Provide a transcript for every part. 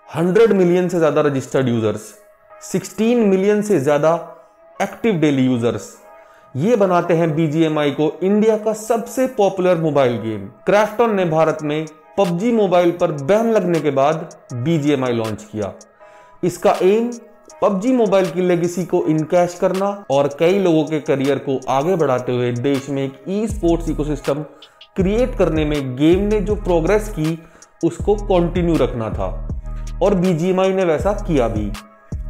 100 million से ज्यादा registered users, 16 million से ज्यादा एक्टिव डेली यूजर्स, ये बनाते हैं BGMI को इंडिया का सबसे पॉपुलर मोबाइल गेम। क्राफ्टन ने भारत में PUBG मोबाइल पर बैन लगने के बाद BGMI लॉन्च किया। इसका एम PUBG मोबाइल की लेगेसी को इनकैश करना और कई लोगों के करियर को आगे बढ़ाते हुए देश में एक ई स्पोर्ट्स इकोसिस्टम क्रिएट करने में गेम ने जो प्रोग्रेस की उसको कंटिन्यू रखना था और BGMI ने वैसा किया भी।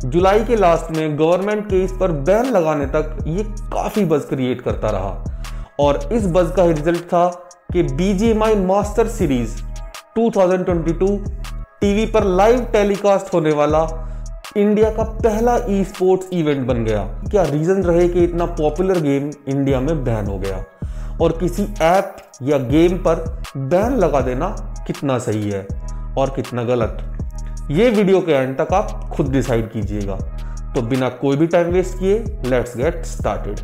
जुलाई के लास्ट में गवर्नमेंट के इस पर बैन लगाने तक ये काफी बज़ क्रिएट करता रहा और इस बज़ का रिजल्ट था कि BGMI मास्टर सीरीज 2022 टीवी पर लाइव टेलीकास्ट होने वाला इंडिया का पहला ई स्पोर्ट्स इवेंट बन गया। क्या रीजन रहे कि इतना पॉपुलर गेम इंडिया में बैन हो गया और किसी ऐप या गेम पर बैन लगा देना कितना सही है और कितना गलत, ये वीडियो के एंड तक आप खुद डिसाइड कीजिएगा। तो बिना कोई भी टाइम वेस्ट किए लेट्स गेट स्टार्टेड।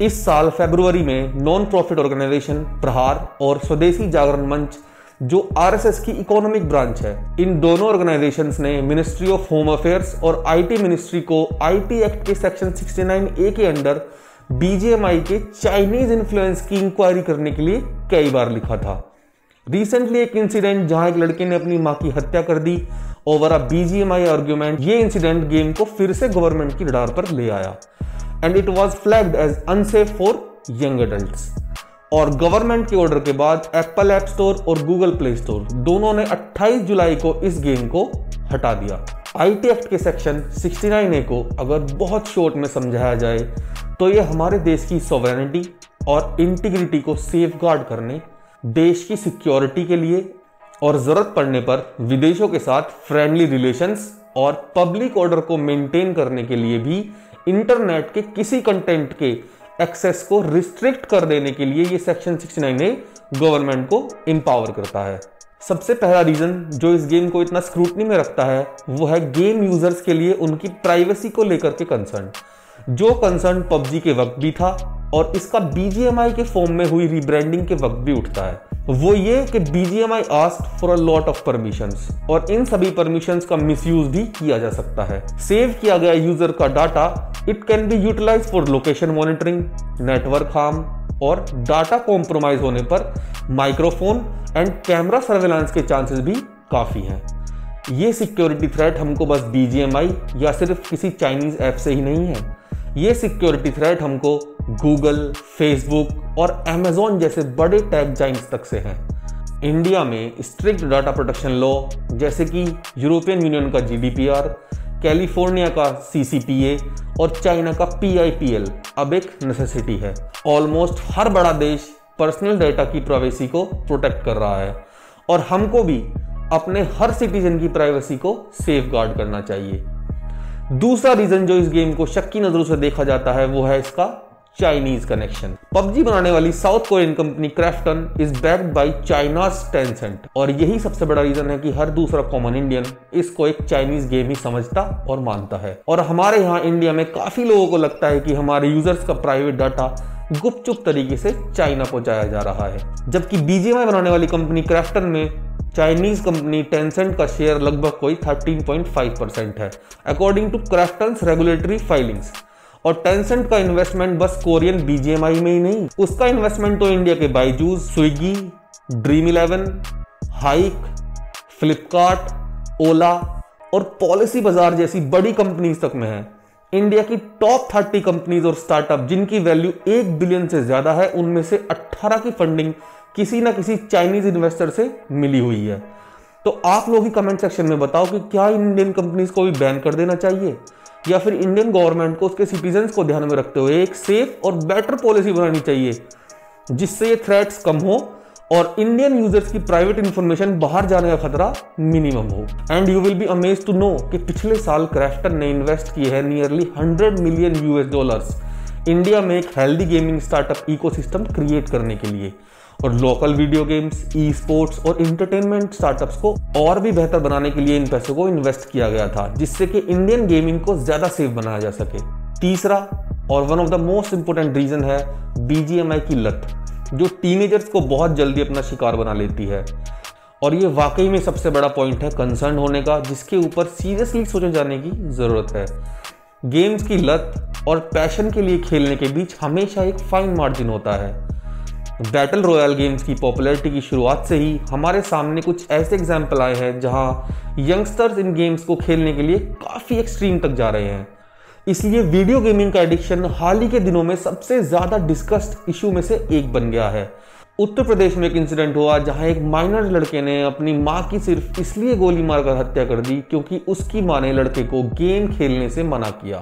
इस साल फरवरी में नॉन प्रॉफिट ऑर्गेनाइजेशन प्रहार और स्वदेशी जागरण मंच जो RSS की इकोनॉमिक ब्रांच है, इन दोनों ऑर्गेनाइजेशंस ने मिनिस्ट्री ऑफ होम अफेयर्स और IT मिनिस्ट्री को IT एक्ट के सेक्शन 69A के अंडर BGMI के चाइनीज इन्फ्लुएंस की इंक्वायरी करने के लिए कई बार लिखा था। रिसेंटली एक इंसिडेंट जहां एक लड़के ने अपनी मां की हत्या कर दी ओवर अ BGMI आर्ग्यूमेंट, ये इंसिडेंट गेम को फिर से गवर्नमेंट की रडार पर ले आया and it was flagged as unsafe for young adults. और गवर्नमेंट के ऑर्डर के बाद एप्पल ऐप स्टोर और गूगल प्ले स्टोर दोनों ने 28 जुलाई को इस गेम को हटा दिया। IT एक्ट के सेक्शन 69A को अगर बहुत शॉर्ट में समझाया जाए तो यह हमारे देश की सॉवरेनिटी और इंटीग्रिटी को सेफगार्ड करने, देश की सिक्योरिटी के लिए और जरूरत पड़ने पर विदेशों के साथ फ्रेंडली रिलेशंस और पब्लिक ऑर्डर को मेंटेन करने के लिए भी इंटरनेट के किसी कंटेंट के एक्सेस को रिस्ट्रिक्ट कर देने के लिए ये सेक्शन 69A गवर्नमेंट को एम्पावर करता है। सबसे पहला रीजन जो इस गेम को इतना स्क्रूटनी में रखता है वो है गेम यूजर्स के लिए उनकी प्राइवेसी को लेकर के कंसर्न, जो कंसर्न PUBG के वक्त भी था और इसका BGMI के फॉर्म में हुई रीब्रांडिंग के वक्त भी उठता है। वो ये कि BGMI asked for a lot of permissions और इन सभी परमिशंस का मिसयूज भी किया जा सकता है। सेव किया गया यूजर का data it can be utilize for location monitoring, network harm और डाटा कॉम्प्रोमाइज होने पर माइक्रोफोन एंड कैमरा सर्वेलेंस के चांसेस भी काफी हैं। ये सिक्योरिटी थ्रेट हमको बस BGMI या सिर्फ किसी चाइनीज ऐप से ही नहीं है, ये सिक्योरिटी थ्रेट हमको गूगल, फेसबुक और अमेजॉन जैसे बड़े टेक जाइंट्स तक से है। इंडिया में स्ट्रिक्ट डाटा प्रोटेक्शन लॉ जैसे कि यूरोपियन यूनियन का GDPR, कैलिफोर्निया का CCPA और चाइना का PIPL अब एक नेसेसिटी है। ऑलमोस्ट हर बड़ा देश पर्सनल डेटा की प्राइवेसी को प्रोटेक्ट कर रहा है और हमको भी अपने हर सिटीजन की प्राइवेसी को सेफगार्ड करना चाहिए। दूसरा रीजन जो इस गेम को शक की नजरों से देखा जाता है वो है इसका चाइनीज कनेक्शन। PUBG बनाने वाली South Korean company Krafton is backed by China's Tencent और यही सबसे बड़ा रीजन है कि हर दूसरा कॉमन इंडियन इसको एक चाइनीज गेम ही समझता और मानता है। और हमारे यहाँ इंडिया में काफी लोगों को लगता है कि हमारे यूजर्स का प्राइवेट डाटा गुपचुप तरीके से चाइना पहुंचाया जा रहा है, जबकि BGMI बनाने वाली कंपनी क्राफ्टन में चाइनीज कंपनी टेंसेंट का शेयर लगभग कोई 13.5% है according to Krafton's regulatory filings. और टेंसेंट का इन्वेस्टमेंट बस कोरियन BGMI में ही नहीं, उसका इन्वेस्टमेंट तो इंडिया के बायजूस, स्विगी, Dream11, हाइक, फ्लिपकार्ट, ओला और पॉलिसी बाजार जैसी बड़ी कंपनीज तक में है। इंडिया की टॉप 30 कंपनीज और स्टार्टअप जिनकी वैल्यू 1 बिलियन से ज्यादा है उनमें से 18 की फंडिंग किसी ना किसी चाइनीज इन्वेस्टर से मिली हुई है। तो आप लोग ही कमेंट सेक्शन में बताओ कि क्या इंडियन कंपनीज को भी बैन कर देना चाहिए या फिर इंडियन गवर्नमेंट को उसके सिटीजन्स को ध्यान में रखते हुए एक सेफ और बेटर पॉलिसी बनानी चाहिए जिससे ये थ्रेट्स कम हो और इंडियन यूजर्स की प्राइवेट इंफॉर्मेशन बाहर जाने का खतरा मिनिमम हो। And you will be amazed to know कि पिछले साल क्राफ्टन ने इन्वेस्ट किए हैं नियरली $100 मिलियन इंडिया में एक healthy gaming startup ecosystem create करने के लिए और local video games, e sports और इंटरटेनमेंट स्टार्टअप्स को और भी बेहतर बनाने के लिए इन पैसों को इन्वेस्ट किया गया था जिससे कि इंडियन गेमिंग को ज्यादा सेफ बनाया जा सके। तीसरा, और one of the most important reason है BGMI की लत, जो टीनेजर्स को बहुत जल्दी अपना शिकार बना लेती है। और ये वाकई में सबसे बड़ा पॉइंट है कंसर्न होने का, जिसके ऊपर सीरियसली सोचे जाने की ज़रूरत है। गेम्स की लत और पैशन के लिए खेलने के बीच हमेशा एक फाइन मार्जिन होता है। बैटल रॉयल गेम्स की पॉपुलैरिटी की शुरुआत से ही हमारे सामने कुछ ऐसे एग्जाम्पल आए हैं जहां यंगस्टर्स इन गेम्स को खेलने के लिए काफ़ी एक्सट्रीम तक जा रहे हैं। इसलिए वीडियो गेमिंग का एडिक्शन हाल ही के दिनों में सबसे ज़्यादा डिस्कस्ड इशू में से एक बन गया है। उत्तर प्रदेश में एक इंसिडेंट हुआ जहां एक माइनर लड़के ने अपनी मां की सिर्फ इसलिए गोली मारकर हत्या कर दी क्योंकि उसकी मां ने लड़के को गेम खेलने से मना किया।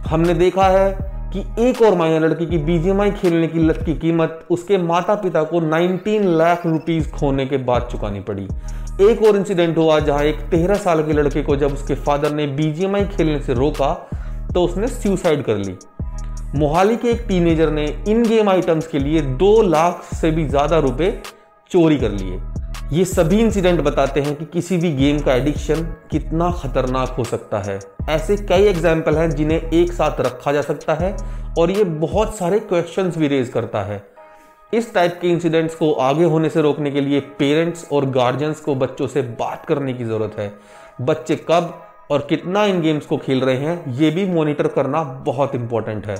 हमने देखा है कि एक और माइनर लड़की की BGMI खेलने की लत की कीमत उसके माता पिता को 19 लाख रुपीस खोने के बाद चुकानी पड़ी। एक और इंसिडेंट हुआ जहां एक 13 साल के लड़के को जब उसके फादर ने BGMI खेलने से रोका तो उसने सुसाइड कर ली। मोहाली के एक टीनेजर ने इन गेम आइटम्स के लिए 2 लाख से भी ज्यादा रुपए चोरी कर लिए। ये सभी इंसिडेंट बताते हैं कि किसी भी गेम का एडिक्शन कितना खतरनाक हो सकता है। ऐसे कई एग्जाम्पल हैं जिन्हें एक साथ रखा जा सकता है और ये बहुत सारे क्वेश्चंस भी रेज करता है। इस टाइप के इंसिडेंट्स को आगे होने से रोकने के लिए पेरेंट्स और गार्जियंस को बच्चों से बात करने की जरूरत है। बच्चे कब और कितना इन गेम्स को खेल रहे हैं ये भी मॉनिटर करना बहुत इंपॉर्टेंट है।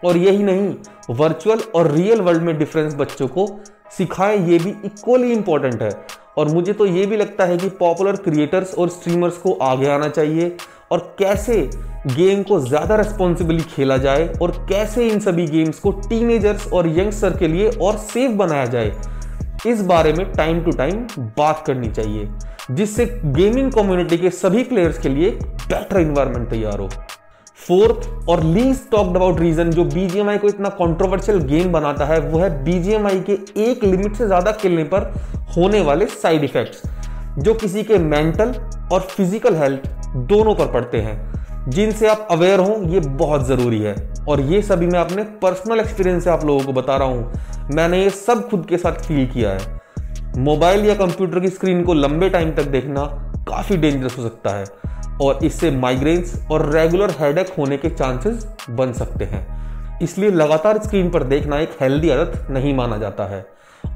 और यही नहीं, वर्चुअल और रियल वर्ल्ड में डिफरेंस बच्चों को सिखाएं, ये भी इक्वली इंपॉर्टेंट है। और मुझे तो ये भी लगता है कि पॉपुलर क्रिएटर्स और स्ट्रीमर्स को आगे आना चाहिए और कैसे गेम को ज़्यादा रेस्पॉन्सिबली खेला जाए और कैसे इन सभी गेम्स को टीनेजर्स और यंगस्टर के लिए और सेफ बनाया जाए, इस बारे में टाइम टू टाइम बात करनी चाहिए, जिससे गेमिंग कम्युनिटी के सभी प्लेयर्स के लिए बेटर एनवायरनमेंट तैयार हो। फोर्थ और लीस्ट टॉक्ड अबाउट रीजन जो BGMI को इतना कंट्रोवर्शियल गेम बनाता है वो है BGMI के एक लिमिट से ज्यादा खेलने पर होने वाले साइड इफेक्ट्स, जो किसी के मेंटल और फिजिकल हेल्थ दोनों पर पड़ते हैं, जिनसे आप अवेयर हो, ये बहुत जरूरी है। और ये सभी मैं अपने पर्सनल एक्सपीरियंस से आप लोगों को बता रहा हूं। मैंने ये सब खुद के साथ फील किया है। मोबाइल या कंप्यूटर की स्क्रीन को लंबे टाइम तक देखना काफी डेंजरस हो सकता है और इससे माइग्रेन्स और रेगुलर हेडेक होने के चांसेस बन सकते हैं। इसलिए लगातार स्क्रीन पर देखना एक हेल्दी आदत नहीं माना जाता है।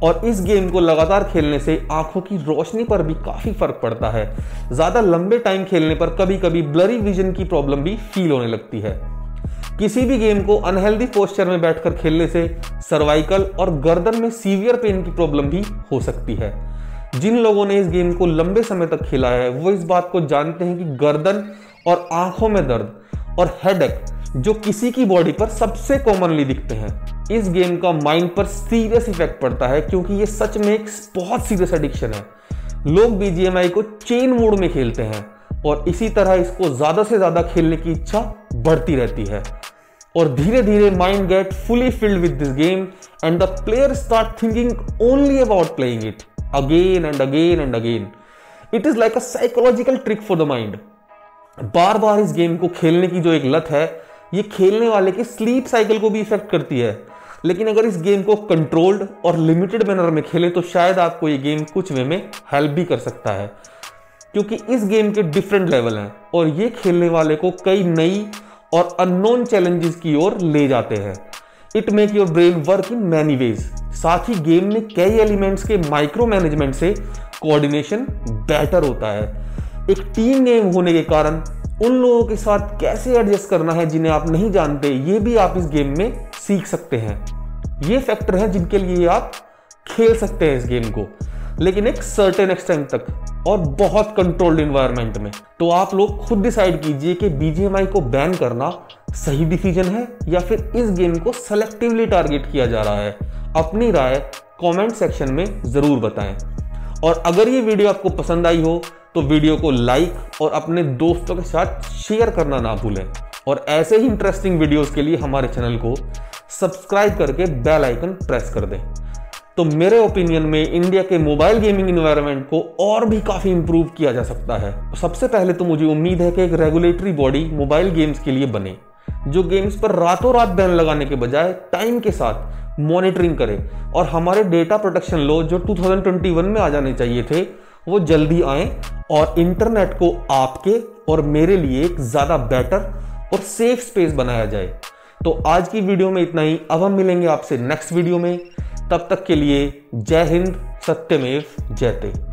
और इस गेम को लगातार खेलने से आंखों की रोशनी पर भी काफी फर्क पड़ता है। ज्यादा लंबे टाइम खेलने पर कभी कभी ब्लरी विजन की प्रॉब्लम भी फील होने लगती है। किसी भी गेम को अनहेल्दी पोस्चर में बैठकर खेलने से सर्वाइकल और गर्दन में सीवियर पेन की प्रॉब्लम भी हो सकती है। जिन लोगों ने इस गेम को लंबे समय तक खेला है वो इस बात को जानते हैं कि गर्दन और आंखों में दर्द और हेडेक जो किसी की बॉडी पर सबसे कॉमनली दिखते हैं, इस गेम का माइंड पर सीरियस इफेक्ट पड़ता है, क्योंकि ये सच में एक बहुत सीरियस एडिक्शन है। लोग BGMI को चेन मोड में खेलते हैं और इसी तरह इसको ज्यादा से ज्यादा खेलने की इच्छा बढ़ती रहती है और धीरे धीरे mind get fully filled with this game and the player start thinking only about playing it again and again and again. It is like a psychological trick for the mind. बार बार इस गेम को खेलने की जो एक लत है, ये खेलने वाले की स्लीप साइकिल को भी इफेक्ट करती है। लेकिन अगर इस गेम को कंट्रोल्ड और लिमिटेड मैनर में खेले तो शायद आपको ये गेम कुछ वे में हेल्प भी कर सकता है, क्योंकि इस गेम के डिफरेंट लेवल हैं और ये खेलने वाले को कई नई और अननोन चैलेंजेस की ओर ले जाते हैं। It make your brain work in many ways. साथ ही गेम में कई एलिमेंट्स के माइक्रो मैनेजमेंट से कोऑर्डिनेशन बेटर होता है। एक टीम गेम होने के कारण उन लोगों के साथ कैसे एडजस्ट करना है जिन्हें आप नहीं जानते, ये भी आप इस गेम में सीख सकते हैं। ये फैक्टर हैं जिनके लिए आप खेल सकते हैं इस गेम को, लेकिन एक सर्टेन एक्सटेंट तक और बहुत कंट्रोल्ड एनवायरनमेंट में। तो आप लोग खुद डिसाइड कीजिए कि BGMI को बैन करना सही डिसीजन है या फिर इस गेम को सेलेक्टिवली टारगेट किया जा रहा है। अपनी राय कमेंट सेक्शन में जरूर बताएं। और अगर ये वीडियो आपको पसंद आई हो तो वीडियो को लाइक और अपने दोस्तों के साथ शेयर करना ना भूलें। और ऐसे ही इंटरेस्टिंग वीडियोस के लिए हमारे चैनल को सब्सक्राइब करके बेल आइकन प्रेस कर दें। तो मेरे ओपिनियन में इंडिया के मोबाइल गेमिंग एनवायरनमेंट को और भी काफी इंप्रूव किया जा सकता है। सबसे पहले तो मुझे उम्मीद है कि एक रेगुलेटरी बॉडी मोबाइल गेम्स के लिए बने, जो गेम्स पर रातों रात बैन लगाने के बजाय टाइम के साथ मॉनिटरिंग करे और हमारे डेटा प्रोटेक्शन लॉ जो 2021 में आ जाने चाहिए थे वो जल्दी आए और इंटरनेट को आपके और मेरे लिए एक ज्यादा बेटर और सेफ स्पेस बनाया जाए। तो आज की वीडियो में इतना ही। अब हम मिलेंगे आपसे नेक्स्ट वीडियो में। तब तक के लिए जय हिंद, सत्यमेव जयते।